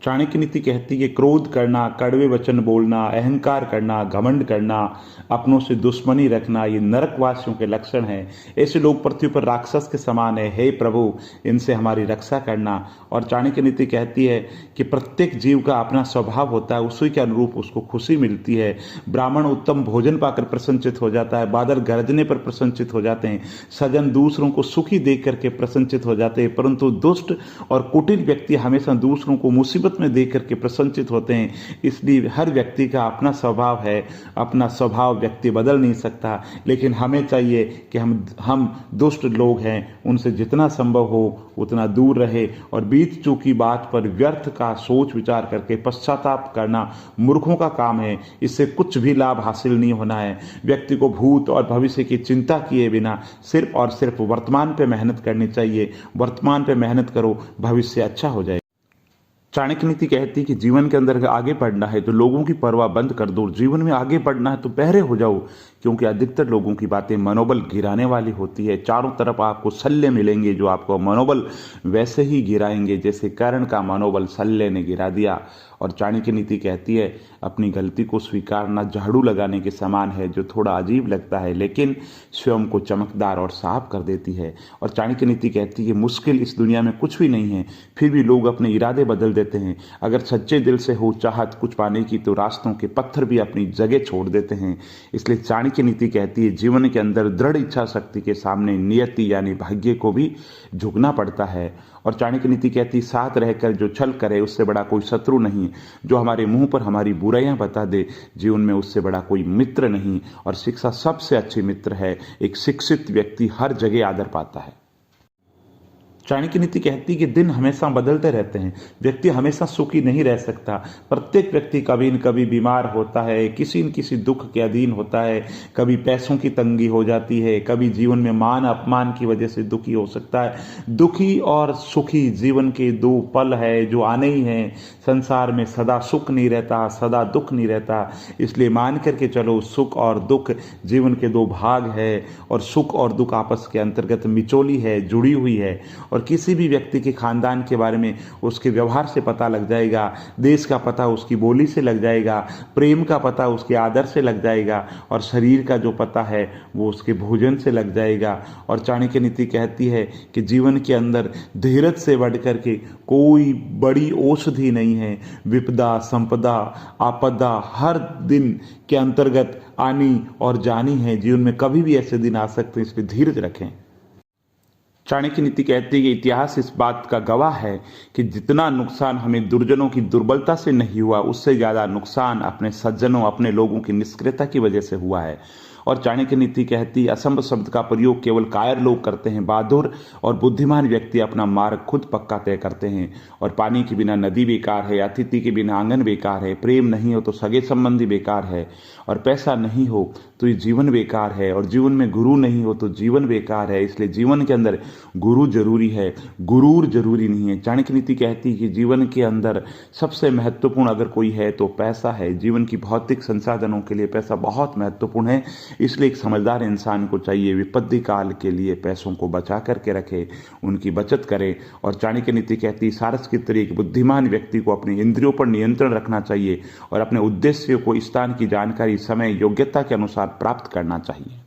चाणक्य नीति कहती है क्रोध करना, कड़वे वचन बोलना, अहंकार करना, घमंड करना, अपनों से दुश्मनी रखना, ये नरकवासियों के लक्षण हैं। ऐसे लोग पृथ्वी पर राक्षस के समान है। हे प्रभु, इनसे हमारी रक्षा करना। और चाणक्य नीति कहती है कि प्रत्येक जीव का अपना स्वभाव होता है, उसी के अनुरूप उसको खुशी मिलती है। ब्राह्मण उत्तम भोजन पाकर प्रसन्नचित हो जाता है, बादल गरजने पर प्रसन्नचित हो जाते हैं, सज्जन दूसरों को सुखी देख करके प्रसन्नचित हो जाते हैं, परंतु दुष्ट और कुटिल व्यक्ति हमेशा दूसरों को मुसीबत में देख करके प्रसन्नचित होते हैं। इसलिए हर व्यक्ति का अपना स्वभाव है, अपना स्वभाव व्यक्ति बदल नहीं सकता, लेकिन हमें चाहिए कि हम दुष्ट लोग हैं, उनसे जितना संभव हो उतना दूर रहे और बीत चुकी बात पर व्यर्थ का सोच विचार करके पश्चाताप करना मूर्खों का काम है। इससे कुछ भी लाभ हासिल नहीं होना है। व्यक्ति को भूत और भविष्य की चिंता किए बिना सिर्फ और सिर्फ वर्तमान पे मेहनत करनी चाहिए। वर्तमान पे मेहनत करो, भविष्य अच्छा हो जाए। चाणक्य नीति कहती है कि जीवन के अंदर आगे बढ़ना है तो लोगों की परवाह बंद कर दो। जीवन में आगे बढ़ना है तो बहरे हो जाओ, क्योंकि अधिकतर लोगों की बातें मनोबल गिराने वाली होती है। चारों तरफ आपको सल्ले मिलेंगे जो आपको मनोबल वैसे ही गिराएंगे जैसे कर्ण का मनोबल सल्ले ने गिरा दिया। और चाणक्य नीति कहती है अपनी गलती को स्वीकारना झाड़ू लगाने के समान है, जो थोड़ा अजीब लगता है लेकिन स्वयं को चमकदार और साफ कर देती है। और चाणक्य नीति कहती है मुश्किल इस दुनिया में कुछ भी नहीं है, फिर भी लोग अपने इरादे बदल देते हैं। अगर सच्चे दिल से हो चाहत कुछ पाने की तो रास्तों के पत्थर भी अपनी जगह छोड़ देते हैं। इसलिए चाणक्य नीति कहती है जीवन के अंदर दृढ़ इच्छा शक्ति के सामने नियति यानी भाग्य को भी झुकना पड़ता है। और चाणक्य नीति कहती है साथ रहकर जो छल करे उससे बड़ा कोई शत्रु नहीं। जो हमारे मुंह पर हमारी बुराइयां बता दे, जीवन में उससे बड़ा कोई मित्र नहीं। और शिक्षा सबसे अच्छी मित्र है। एक शिक्षित व्यक्ति हर जगह आदर पाता है। चाणक्य नीति कहती है कि दिन हमेशा बदलते रहते हैं, व्यक्ति हमेशा सुखी नहीं रह सकता। प्रत्येक व्यक्ति कभी न कभी बीमार होता है, किसी न किसी दुख के अधीन होता है, कभी पैसों की तंगी हो जाती है, कभी जीवन में मान अपमान की वजह से दुखी हो सकता है। दुखी और सुखी जीवन के दो पल है जो आने ही हैं। संसार में सदा सुख नहीं रहता, सदा दुख नहीं रहता। इसलिए मान करके चलो सुख और दुख जीवन के दो भाग है, और सुख और दुख आपस के अंतर्गत मिचोली है, जुड़ी हुई है। और किसी भी व्यक्ति के खानदान के बारे में उसके व्यवहार से पता लग जाएगा, देश का पता उसकी बोली से लग जाएगा, प्रेम का पता उसके आदर से लग जाएगा, और शरीर का जो पता है वो उसके भोजन से लग जाएगा। और चाणक्य नीति कहती है कि जीवन के अंदर धीरज से बढ़कर के कोई बड़ी औषधि नहीं है। विपदा संपदा आपदा हर दिन के अंतर्गत आनी और जानी है। जीवन में कभी भी ऐसे दिन आ सकते हैं, इसलिए धीरज रखें। चाणक्य नीति कहती है कि इतिहास इस बात का गवाह है कि जितना नुकसान हमें दुर्जनों की दुर्बलता से नहीं हुआ, उससे ज्यादा नुकसान अपने सज्जनों, अपने लोगों की निष्क्रियता की वजह से हुआ है। और चाणक्य नीति कहती है असंभव शब्द का प्रयोग केवल कायर लोग करते हैं। बहादुर और बुद्धिमान व्यक्ति अपना मार्ग खुद पक्का तय करते हैं। और पानी के बिना नदी बेकार है, अतिथि के बिना आंगन बेकार है, प्रेम नहीं हो तो सगे संबंधी बेकार है, और पैसा नहीं हो तो ये जीवन बेकार है, और जीवन में गुरु नहीं हो तो जीवन बेकार है। इसलिए जीवन के अंदर गुरु जरूरी है, गुरूर जरूरी नहीं है। चाणक्य नीति कहती है कि जीवन के अंदर सबसे महत्वपूर्ण अगर कोई है तो पैसा है। जीवन की भौतिक संसाधनों के लिए पैसा बहुत महत्वपूर्ण है। इसलिए एक समझदार इंसान को चाहिए विपत्ति काल के लिए पैसों को बचा करके रखे, उनकी बचत करे। और चाणक्य नीति कहती है सारस की तरह एक बुद्धिमान व्यक्ति को अपनी इंद्रियों पर नियंत्रण रखना चाहिए और अपने उद्देश्य को स्थान की जानकारी समय योग्यता के अनुसार प्राप्त करना चाहिए।